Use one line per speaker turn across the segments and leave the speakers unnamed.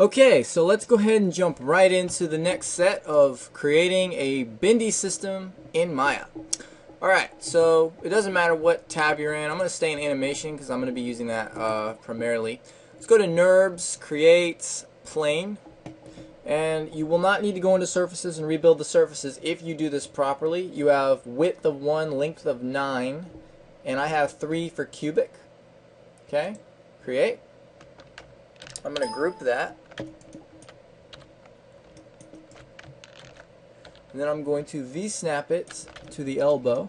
Okay, so let's go ahead and jump right into the next set of creating a bendy system in Maya. Alright, so it doesn't matter what tab you're in. I'm going to stay in animation because I'm going to be using that primarily. Let's go to NURBS, Create, Plane. And you will not need to go into surfaces and rebuild the surfaces if you do this properly. You have width of 1, length of 9, and I have 3 for cubic. Okay, create. I'm going to group that. And then I'm going to V-snap it to the elbow.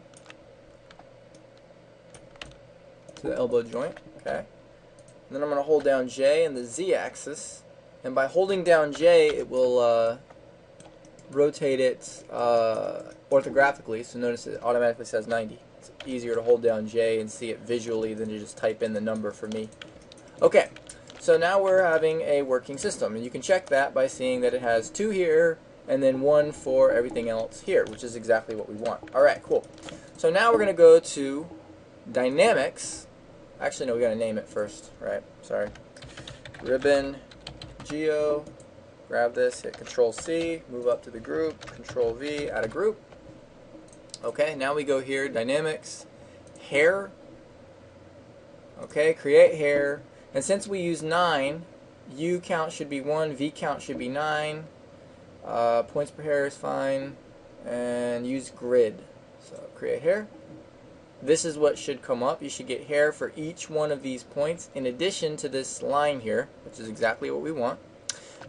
To the elbow joint. Okay. And then I'm going to hold down J and the Z-axis. And by holding down J, it will rotate it orthographically. So notice it automatically says 90. It's easier to hold down J and see it visually than to just type in the number for me. Okay. So now we're having a working system, and you can check that by seeing that it has 2 here and then 1 for everything else here, which is exactly what we want. Alright, cool. So now we're going to go to Dynamics. Actually, no, we got to name it first, right? Sorry. Ribbon, Geo, grab this, hit Control C, move up to the group, Control V, add a group. Okay, now we go here, Dynamics, Hair. Okay, create hair. And since we use 9, U count should be 1, V count should be 9, points per hair is fine, and use grid. So create hair. This is what should come up. You should get hair for each one of these points in addition to this line here, which is exactly what we want.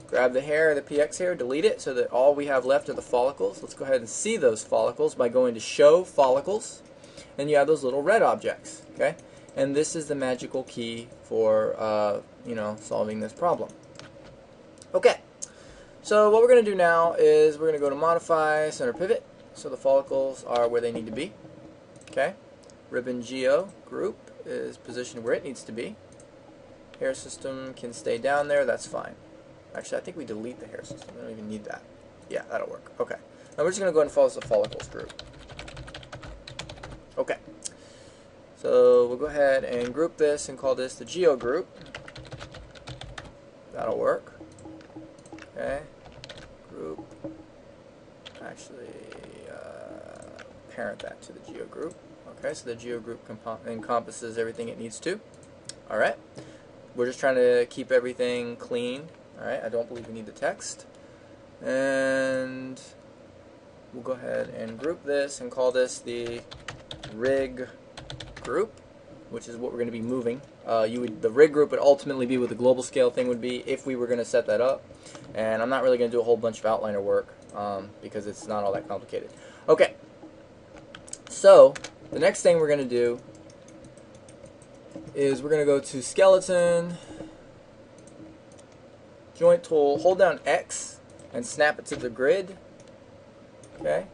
Grab the hair, the PX hair, delete it so that all we have left are the follicles. Let's go ahead and see those follicles by going to Show Follicles, and you have those little red objects. Okay. And this is the magical key for solving this problem. Okay, so what we're going to do now is we're going to go to Modify, Center Pivot, so the follicles are where they need to be. Okay, Ribbon Geo Group is positioned where it needs to be. Hair system can stay down there, that's fine. Actually, I think we delete the hair system, we don't even need that. Yeah, that'll work. Okay, now we're just going to go ahead and follow the follicles group. Okay. So we'll go ahead and group this and call this the Geo group. That'll work. Okay. Group. Actually, parent that to the Geo group. Okay, so the Geo group encompasses everything it needs to. Alright. We're just trying to keep everything clean. Alright, I don't believe we need the text. And we'll go ahead and group this and call this the Rig group, which is what we're going to be moving. The rig group would ultimately be what the global scale thing would be if we were going to set that up, and I'm not really going to do a whole bunch of outliner work because it's not all that complicated. Okay, so the next thing we're going to do is we're going to go to Skeleton, Joint Tool, hold down X and snap it to the grid. Okay,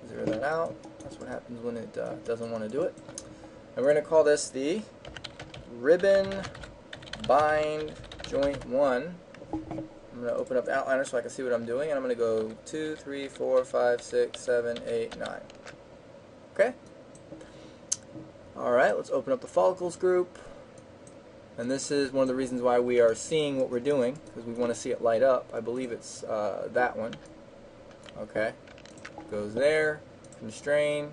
zero that out. That's what happens when it doesn't want to do it. And we're going to call this the Ribbon Bind Joint 1. I'm going to open up the outliner so I can see what I'm doing, and I'm going to go 2, 3, 4, 5, 6, 7, 8, 9. Okay? Alright, let's open up the follicles group. And this is one of the reasons why we are seeing what we're doing, because we want to see it light up. I believe it's that one. Okay. Goes there. Constrain,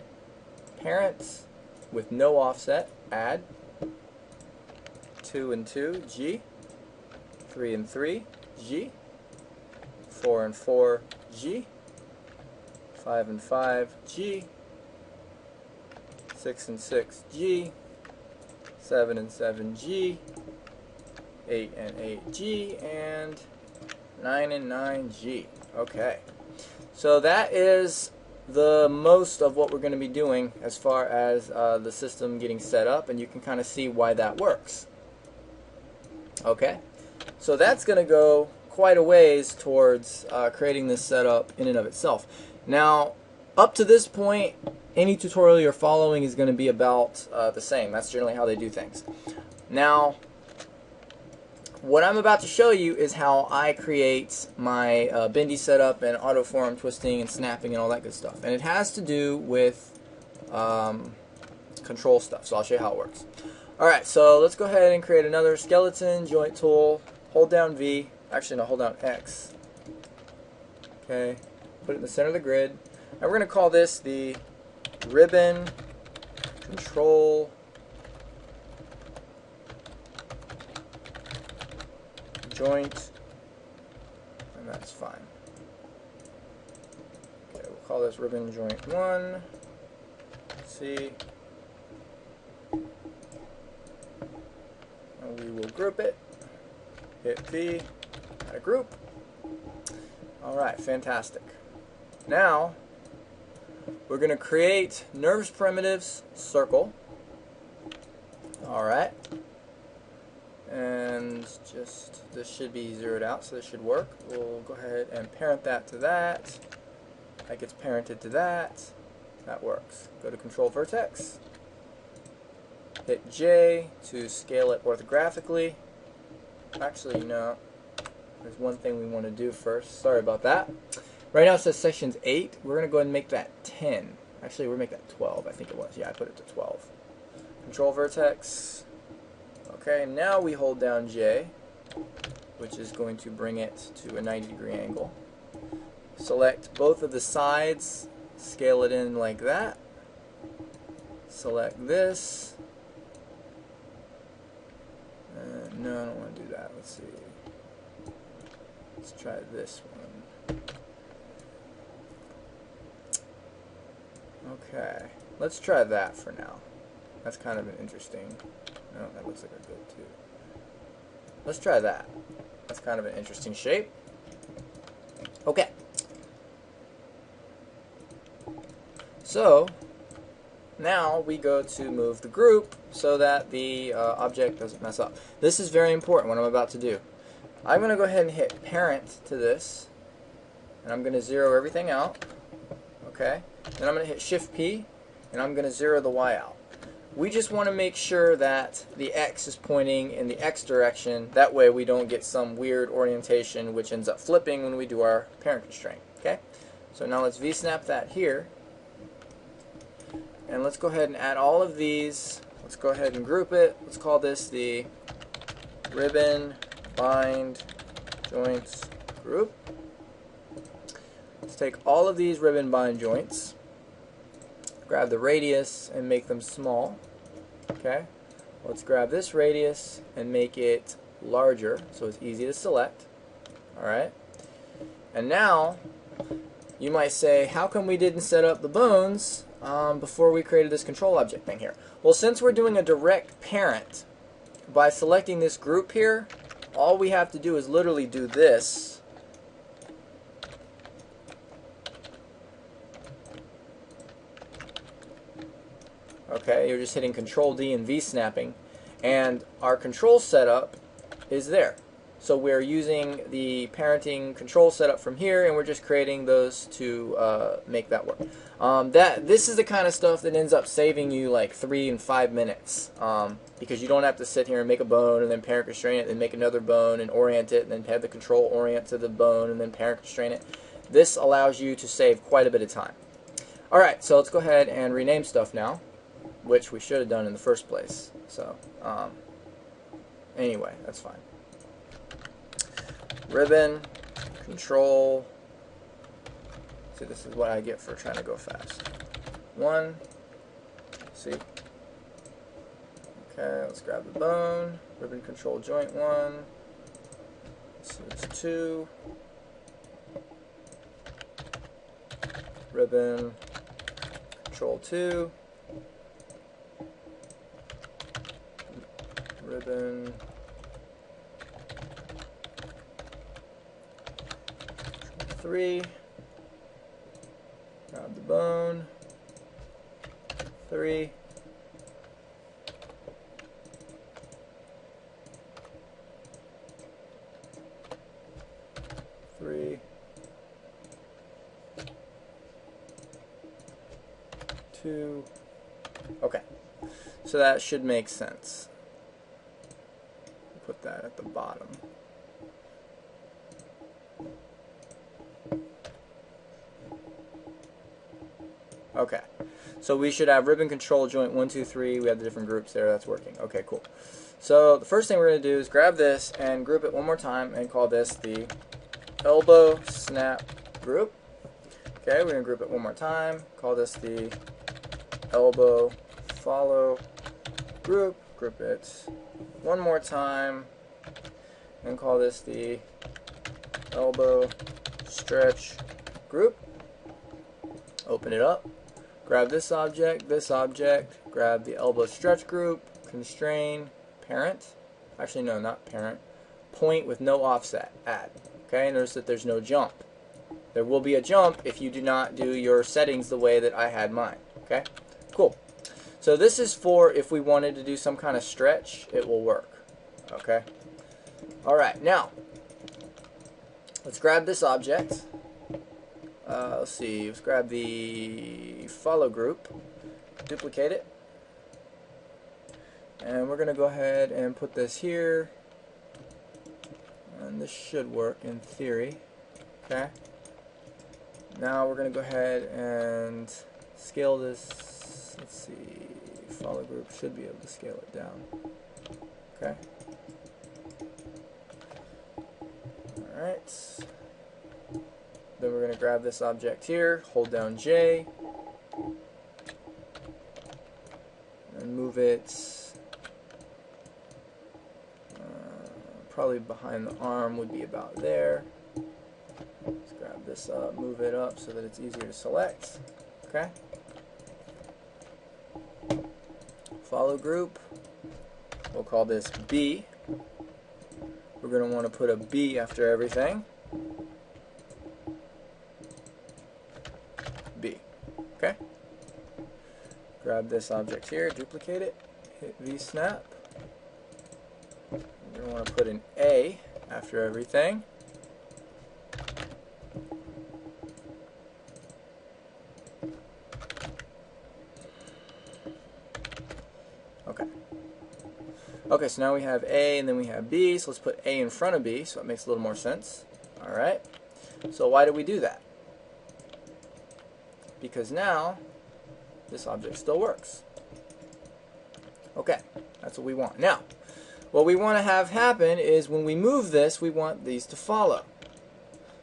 parents with no offset, add 2 and 2, G, 3 and 3, G, 4 and 4, G, 5 and 5, G, 6 and 6, G, 7 and 7, G, 8 and 8, G, and 9 and 9, G. Okay, so that is the most of what we're going to be doing as far as the system getting set up, and you can kind of see why that works. Okay, so that's going to go quite a ways towards creating this setup in and of itself. Now, up to this point, any tutorial you're following is going to be about the same. That's generally how they do things. Now, what I'm about to show you is how I create my bendy setup and auto forearm twisting and snapping and all that good stuff. And it has to do with control stuff, so I'll show you how it works. Alright, so let's go ahead and create another skeleton, joint tool, hold down V, actually no, hold down X. Okay, put it in the center of the grid. And we're going to call this the ribbon control joint, and that's fine. Okay, we'll call this ribbon joint 1. C. And we will group it. Hit V, add a group. Alright, fantastic. Now, we're going to create nerves primitives circle. Alright. And just, this should be zeroed out, so this should work. We'll go ahead and parent that to that. That gets parented to that. That works. Go to control vertex. Hit J to scale it orthographically. Actually, no. There's one thing we want to do first. Sorry about that. Right now it says sections 8. We're going to go ahead and make that 10. Actually, we'll make that 12. I think it was. Yeah, I put it to 12. Control vertex. Okay, now we hold down J, which is going to bring it to a 90-degree angle. Select both of the sides, scale it in like that. Select this. No, I don't want to do that. Let's see. Let's try this one. Okay, let's try that for now. That's kind of an interesting. No, that looks like a good too. Let's try that. That's kind of an interesting shape. Okay. So now we go to move the group so that the object doesn't mess up. This is very important, what I'm about to do. I'm going to go ahead and hit parent to this, and I'm going to zero everything out. Okay. Then I'm going to hit Shift P, and I'm going to zero the Y out. We just want to make sure that the X is pointing in the X direction. That way we don't get some weird orientation which ends up flipping when we do our parent constraint. Okay. So now let's V-snap that here. And let's go ahead and add all of these. Let's go ahead and group it. Let's call this the ribbon bind joints group. Let's take all of these ribbon bind joints, grab the radius and make them small. Okay. Let's grab this radius and make it larger so it's easy to select. Alright. And now you might say, how come we didn't set up the bones before we created this control object thing here? Well, since we're doing a direct parent, by selecting this group here, all we have to do is literally do this. Okay, you're just hitting Control D and V snapping, and our control setup is there. So we're using the parenting control setup from here, and we're just creating those to make that work. This is the kind of stuff that ends up saving you like 3 and 5 minutes, because you don't have to sit here and make a bone and then parent constrain it and make another bone and orient it and then have the control orient to the bone and then parent constrain it. This allows you to save quite a bit of time. Alright, so let's go ahead and rename stuff now, which we should have done in the first place. So anyway, that's fine. Ribbon control. See, this is what I get for trying to go fast. 1. See. Okay, let's grab the bone. Ribbon control joint 1. So it's 2. Ribbon control 2. Ribbon 3. Grab the bone. 3. Three. 2. Okay. So that should make sense. Put that at the bottom. Okay, so we should have ribbon control joint 1, 2, 3. We have the different groups there. That's working. Okay, cool. So the first thing we're going to do is grab this and group it one more time and call this the elbow snap group. Okay, we're going to group it one more time, call this the elbow follow group, group it one more time, and call this the elbow stretch group. Open it up, grab this object, grab the elbow stretch group, constrain, parent, actually no, not parent, point with no offset, add. Okay, notice that there's no jump. There will be a jump if you do not do your settings the way that I had mine. Okay, cool. So this is for if we wanted to do some kind of stretch, it will work. Okay, alright, now let's grab this object. Let's see, let's grab the follow group, duplicate it, and we're going to go ahead and put this here, and this should work in theory. Okay, now we're going to go ahead and scale this. Let's see, follow group should be able to scale it down. Okay, alright. Then we're going to grab this object here, hold down J, and move it probably behind the arm would be about there. Let's grab this up, move it up so that it's easier to select. Okay. Follow group, we'll call this B. We're going to want to put a B after everything. B. Okay. Grab this object here, duplicate it, hit V snap. We're going to want to put an A after everything. Okay. Okay, so now we have A and then we have B, so let's put A in front of B so it makes a little more sense. Alright. So why do we do that? Because now this object still works. Okay, that's what we want. Now, what we want to have happen is when we move this, we want these to follow.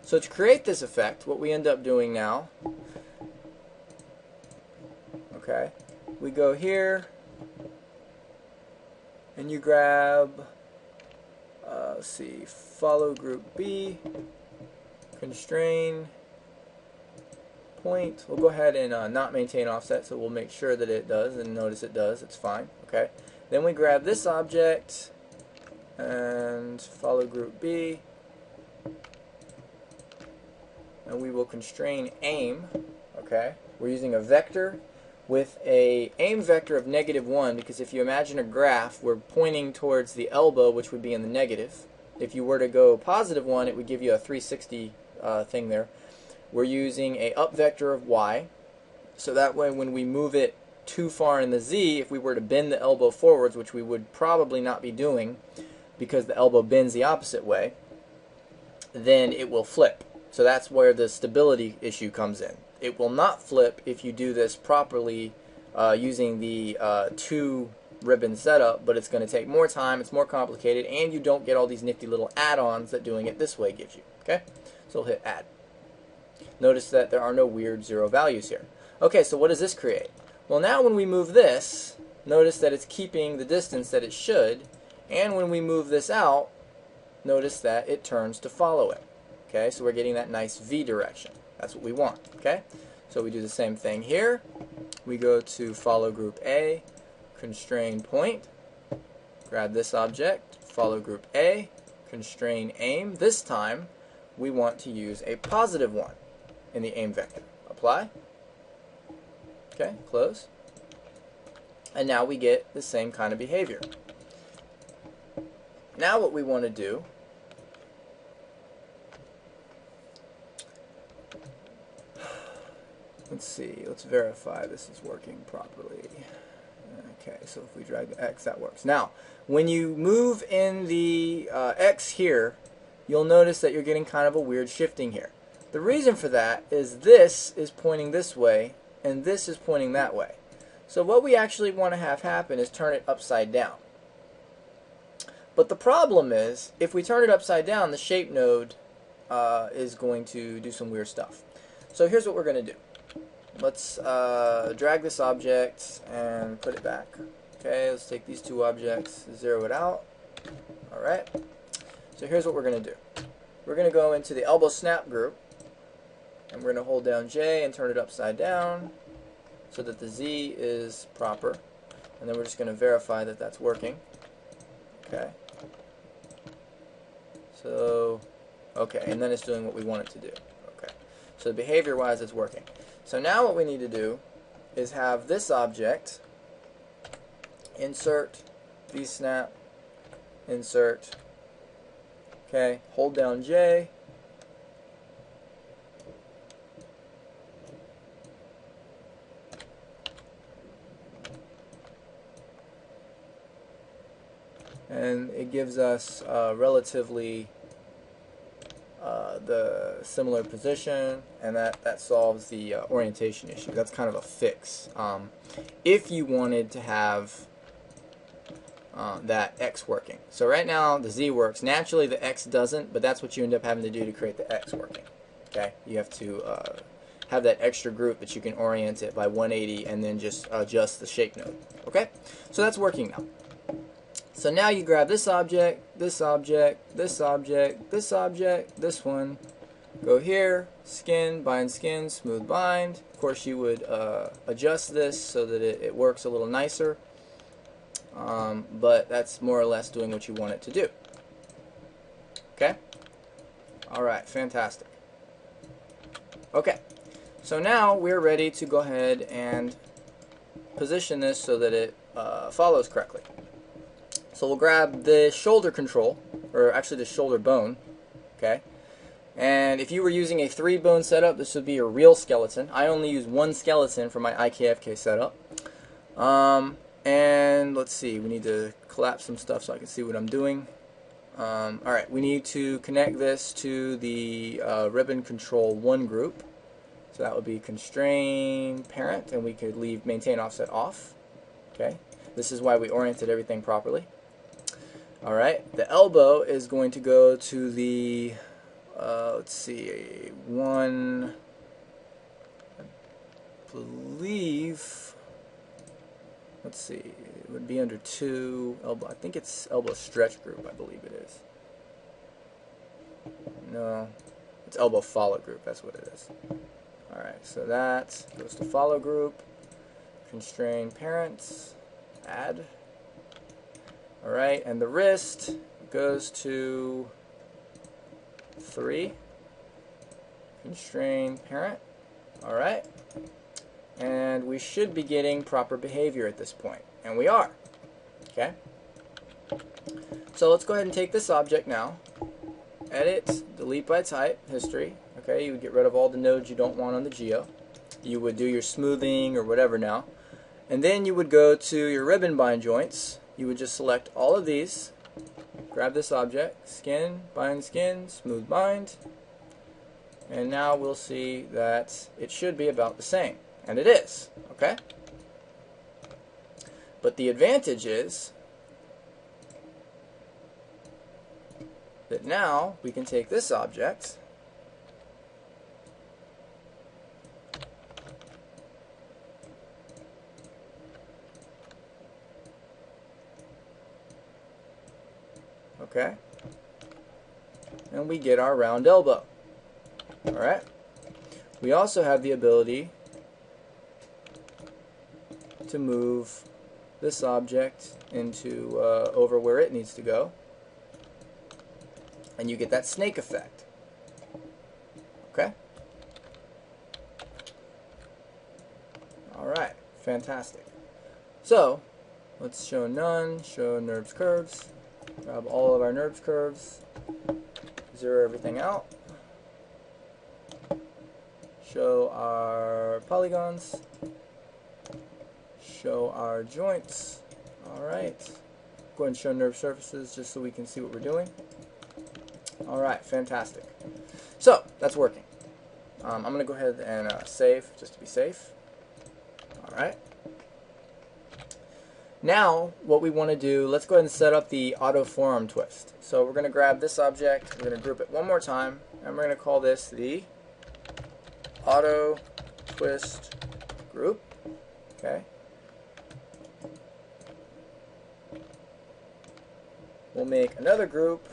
So to create this effect, what we end up doing now, okay, we go here and you grab, let's see, follow group B, constrain, point. We'll go ahead and not maintain offset, so we'll make sure that it does, and notice it does, it's fine. Okay. Then we grab this object and follow group B, and we will constrain aim. Okay. We're using a vector with a aim vector of -1, because if you imagine a graph, we're pointing towards the elbow, which would be in the negative. If you were to go +1, it would give you a 360 thing there. We're using a up vector of y, so that way when we move it too far in the z, if we were to bend the elbow forwards, which we would probably not be doing because the elbow bends the opposite way, then it will flip. So that's where the stability issue comes in. It will not flip if you do this properly using the 2 ribbon setup, but it's going to take more time, it's more complicated, and you don't get all these nifty little add-ons that doing it this way gives you. Okay, so we'll hit add. Notice that there are no weird 0 values here. Okay, so what does this create? Well, now when we move this, notice that it's keeping the distance that it should, and when we move this out, notice that it turns to follow it. Okay, so we're getting that nice V direction. That's what we want. Okay, so we do the same thing here. We go to follow group A, constrain point, grab this object, follow group A, constrain aim. This time we want to use a +1 in the aim vector. Apply. Okay, close. And now we get the same kind of behavior. Now what we want to do, let's see, let's verify this is working properly. Okay, so if we drag the X, that works. Now, when you move in the X here, you'll notice that you're getting kind of a weird shifting here. The reason for that is this is pointing this way, and this is pointing that way. So what we actually want to have happen is turn it upside down. But the problem is, if we turn it upside down, the shape node is going to do some weird stuff. So here's what we're going to do. Let's drag this object and put it back. Okay, let's take these two objects, zero it out. Alright, so here's what we're going to do. We're going to go into the elbow snap group, and we're going to hold down J and turn it upside down so that the Z is proper. And then we're just going to verify that that's working. Okay. So, okay, and then it's doing what we want it to do. Okay. So behavior-wise, it's working. So now what we need to do is have this object insert, V-snap, insert, okay, hold down J, and it gives us relatively the similar position, and that solves the orientation issue. That's kind of a fix. If you wanted to have that X working. So right now the Z works. Naturally the X doesn't, but that's what you end up having to do to create the X working. Okay, you have to have that extra group that you can orient it by 180 and then just adjust the shape node. Okay, so that's working now. So now you grab this object, this object, this object, this object, this one, go here, skin, bind skin, smooth bind. Of course you would adjust this so that it works a little nicer, but that's more or less doing what you want it to do. Okay? Alright, fantastic. Okay, so now we're ready to go ahead and position this so that it follows correctly. So we'll grab the shoulder control, or actually the shoulder bone, okay? And if you were using a 3-bone setup, this would be a real skeleton. I only use 1 skeleton for my IKFK setup. And let's see, we need to collapse some stuff so I can see what I'm doing. Alright, we need to connect this to the ribbon control 1 group. So that would be constrain parent, and we could leave maintain offset off. Okay, this is why we oriented everything properly. Alright, the elbow is going to go to the, let's see, 1, I believe, let's see, it would be under 2, elbow, I think it's elbow stretch group, I believe it is. No, it's elbow follow group, that's what it is. Alright, so that goes to follow group, constrain parents, add. Alright, and the wrist goes to 3, constrain parent. Alright, and we should be getting proper behavior at this point, and we are. Okay, so let's go ahead and take this object now, edit, delete by type, history. Okay, you would get rid of all the nodes you don't want on the geo. You would do your smoothing or whatever now, and then you would go to your ribbon bind joints. You would just select all of these, grab this object, skin, smooth bind, and now we'll see that it should be about the same, and it is. Okay, but the advantage is that now we can take this object okay, and we get our round elbow. Alright, we also have the ability to move this object into over where it needs to go, and you get that snake effect. Okay, alright, fantastic. So let's show none, show NURBS curves. Grab all of our NURBS curves, zero everything out, show our polygons, show our joints. Alright, go ahead and show NURBS surfaces just so we can see what we're doing. Alright, fantastic. So, that's working. I'm going to go ahead and save just to be safe. Alright. Now, what we want to do, let's go ahead and set up the auto forearm twist. So we're going to grab this object, we're going to group it one more time, and we're going to call this the auto twist group. Okay. We'll make another group.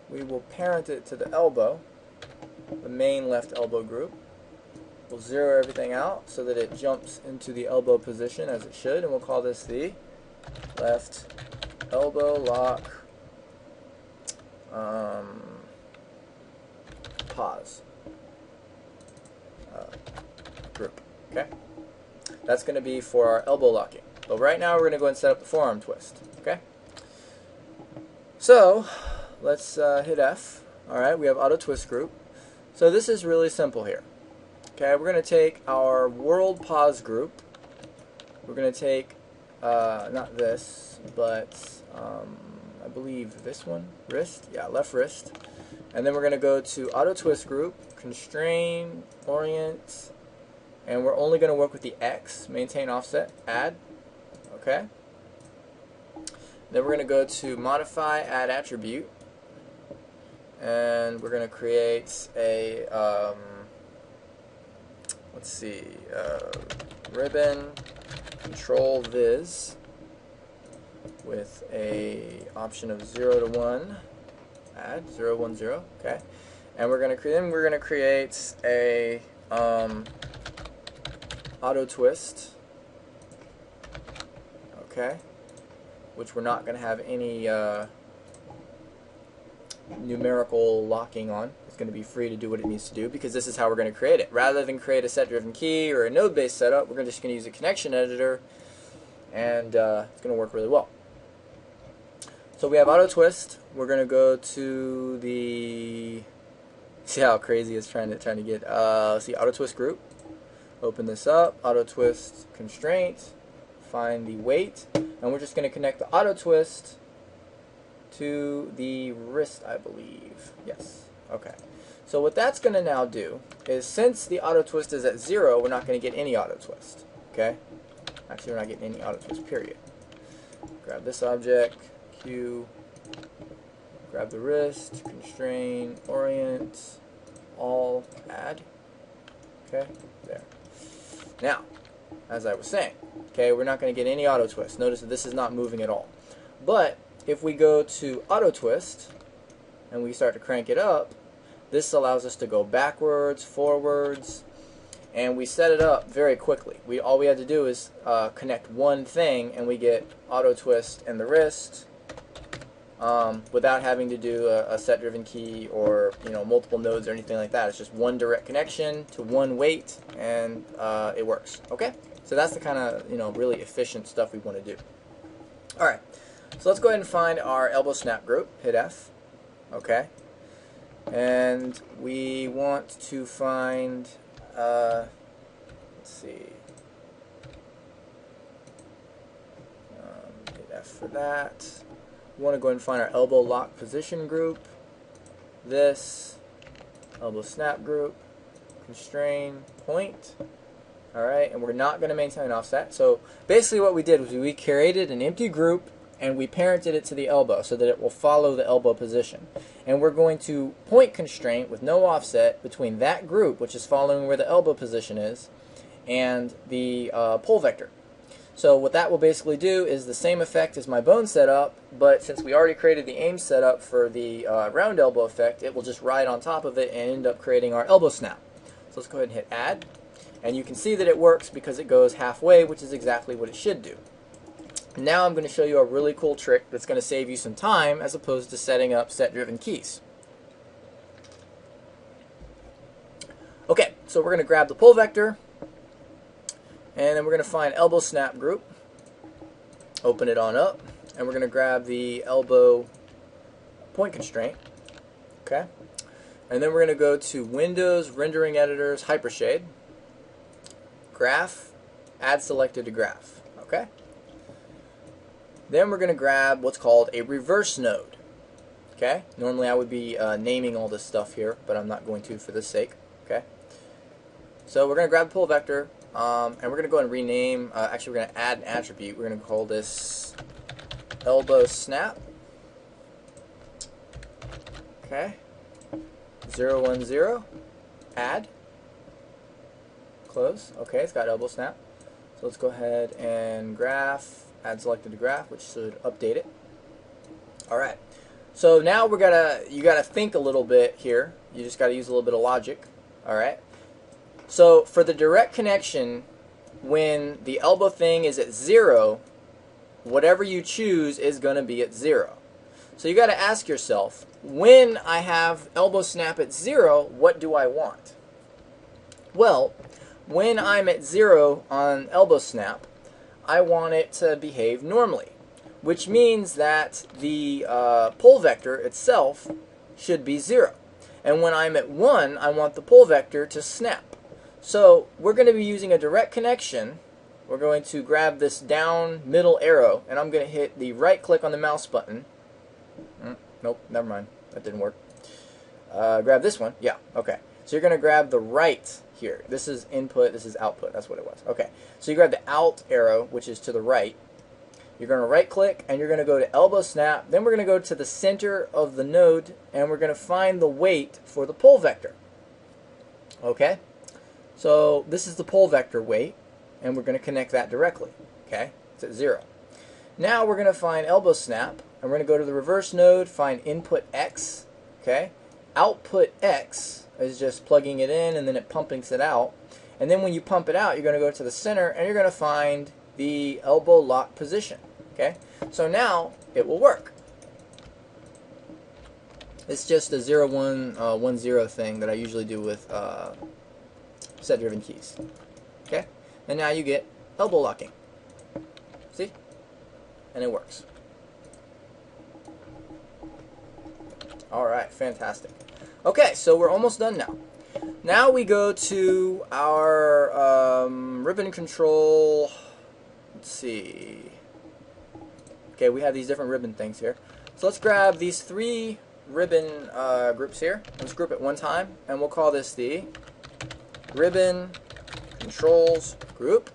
We will parent it to the elbow, the main left elbow group. We'll zero everything out so that it jumps into the elbow position as it should, and we'll call this the left elbow lock pause group. Okay, that's going to be for our elbow locking. But right now we're going to go ahead and set up the forearm twist. Okay, so let's hit F. All right, we have auto twist group. So this is really simple here. Okay, we're going to take our world pause group. We're going to take, not this, but I believe this one, wrist, yeah, left wrist. And then we're going to go to auto twist group, constrain, orient, and we're only going to work with the X, maintain offset, add. Okay. Then we're going to go to modify, add attribute, and we're going to create a, let's see, ribbon control viz with a option of 0 to 1, add 0, 1, 0. Okay, and we're going to create a auto twist. Okay, which we're not going to have any numerical locking on. It's going to be free to do what it needs to do because this is how we're going to create it. Rather than create a set-driven key or a node-based setup, we're just going to use a connection editor, and it's going to work really well. So we have auto twist. We're going to go to the, see how crazy it's trying to get. See auto twist group. Open this up. Auto twist constraint. Find the weight, and we're just going to connect the auto twist to the wrist, I believe. Yes. Okay. So what that's going to now do is, since the auto twist is at 0, we're not going to get any auto twist. Okay? Actually, we're not getting any auto twist, period. Grab this object, Q, grab the wrist, constrain, orient, all, add. Okay? There. Now, as I was saying, okay, we're not going to get any auto twist. Notice that this is not moving at all. But if we go to auto twist and we start to crank it up, this allows us to go backwards, forwards, and we set it up very quickly. All we had to do is connect one thing, and we get auto twist in the wrist without having to do a set-driven key or multiple nodes or anything like that. It's just one direct connection to one weight, and it works. Okay, so that's the kind of really efficient stuff we want to do. All right. So let's go ahead and find our elbow snap group. Hit F. Okay. And we want to find, let's see, hit F for that. We want to go ahead and find our elbow lock position group. This, elbow snap group, constrain, point. Alright, and we're not going to maintain offset. So basically what we did was we created an empty group and we parented it to the elbow so that it will follow the elbow position. And we're going to point constraint with no offset between that group, which is following where the elbow position is, and the pull vector. So what that will basically do is the same effect as my bone setup, but since we already created the aim setup for the round elbow effect, it will just ride on top of it and end up creating our elbow snap. So let's go ahead and hit add. And you can see that it works because it goes halfway, which is exactly what it should do. Now I'm going to show you a really cool trick that's going to save you some time as opposed to setting up set-driven keys. Okay, so we're going to grab the pull vector, and then we're going to find elbow snap group, open it on up, and we're going to grab the elbow point constraint. Okay, and then we're going to go to Windows, Rendering Editors, Hypershade, Graph, Add Selected to Graph. Okay. Then we're going to grab what's called a reverse node. Okay. Normally I would be naming all this stuff here, but I'm not going to for this sake. Okay. So we're going to grab the pull vector, And we're going to go and rename, actually we're going to add an attribute. We're going to call this elbow snap. Okay. 0, 1, 0. Add. Close. Okay, it's got elbow snap. So let's go ahead and graph, add selected to graph, which should update it. Alright. So now you gotta think a little bit here. You just gotta use a little bit of logic. Alright. So for the direct connection, when the elbow thing is at 0, whatever you choose is gonna be at 0. So you gotta ask yourself, when I have elbow snap at 0, what do I want? Well, when I'm at 0 on elbow snap, I want it to behave normally, which means that the pull vector itself should be 0. And when I'm at 1, I want the pull vector to snap. So we're going to be using a direct connection. We're going to grab this down middle arrow, and I'm going to hit the right click on the mouse button. Nope, never mind. That didn't work. Grab this one. Yeah, okay. So you're going to grab the right here. This is input, this is output. That's what it was. Okay. So you grab the out arrow, which is to the right. You're going to right click, and you're going to go to elbow snap. Then we're going to go to the center of the node, and we're going to find the weight for the pull vector. Okay. So this is the pull vector weight, and we're going to connect that directly. Okay. It's at 0. Now we're going to find elbow snap, and we're going to go to the reverse node, find input X. Okay. Output X is just plugging it in, and then it pumpings it out. And then when you pump it out, you're going to go to the center, and you're going to find the elbow lock position. Okay, so now it will work. It's just a 0, 1, 1, 0 thing that I usually do with set-driven keys. Okay, and now you get elbow locking. See? And it works. Alright, fantastic. Okay, so we're almost done now. Now we go to our ribbon control. Let's see. Okay, we have these different ribbon things here. So let's grab these 3 ribbon groups here. Let's group it one time, and we'll call this the ribbon controls group.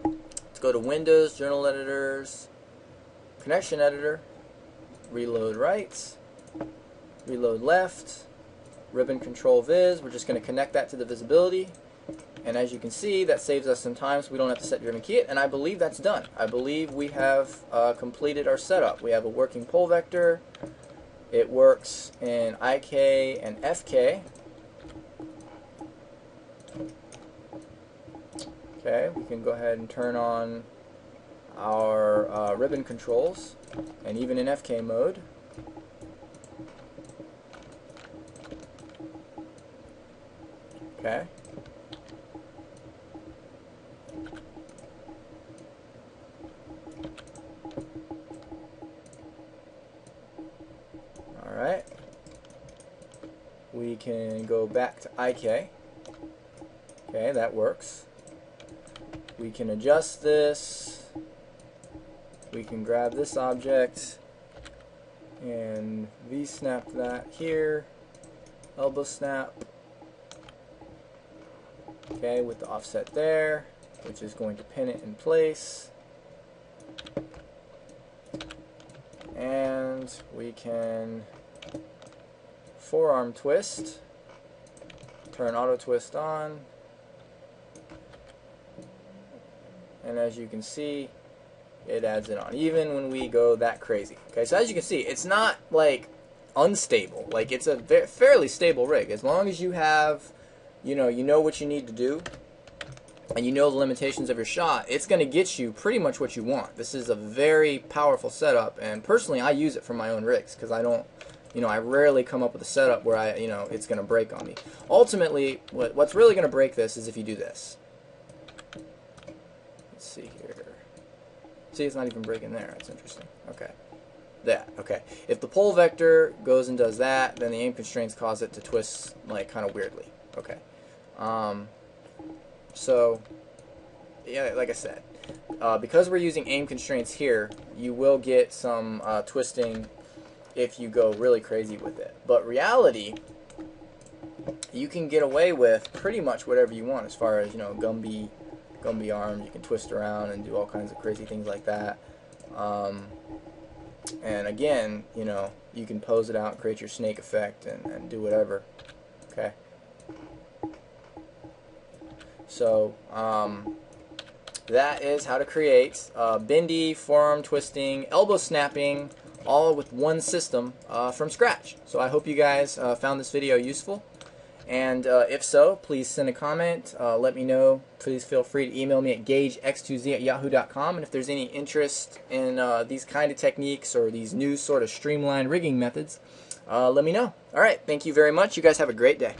Let's go to Windows, Journal Editors, Connection Editor, reload right, reload left, ribbon control viz. We're just going to connect that to the visibility. And as you can see, that saves us some time, so we don't have to set driven key it. And I believe that's done. I believe we have completed our setup. We have a working pull vector. It works in IK and FK. Okay, we can go ahead and turn on our ribbon controls, and even in FK mode. Okay. Alright. We can go back to IK. Okay, that works. We can adjust this. We can grab this object and V-snap that here. Elbow snap. Okay, with the offset there, which is going to pin it in place. And we can forearm twist, turn auto twist on, and as you can see, it adds it on, even when we go that crazy. Okay, so as you can see, it's not like unstable. Like, it's a fairly stable rig. As long as you have, you know what you need to do, and you know the limitations of your shot, it's going to get you pretty much what you want. This is a very powerful setup, and personally I use it for my own rigs because I don't, I rarely come up with a setup where it's going to break on me. Ultimately, what's really going to break this is if you do this. Let's see here. See, it's not even breaking there. That's interesting. Okay. That. Okay. If the pull vector goes and does that, then the aim constraints cause it to twist like kind of weirdly. Okay. So, yeah, like I said, because we're using aim constraints here, you will get some twisting if you go really crazy with it. But reality, you can get away with pretty much whatever you want as far as, Gumby Bendy Arm. You can twist around and do all kinds of crazy things like that. And again, you know, you can pose it out and create your snake effect and do whatever. Okay. So that is how to create bendy, forearm twisting, elbow snapping, all with one system from scratch. So I hope you guys found this video useful. And if so, please send a comment. Let me know. Please feel free to email me at gagex2z@yahoo.com. And if there's any interest in these kind of techniques or these new sort of streamlined rigging methods, let me know. All right. Thank you very much. You guys have a great day.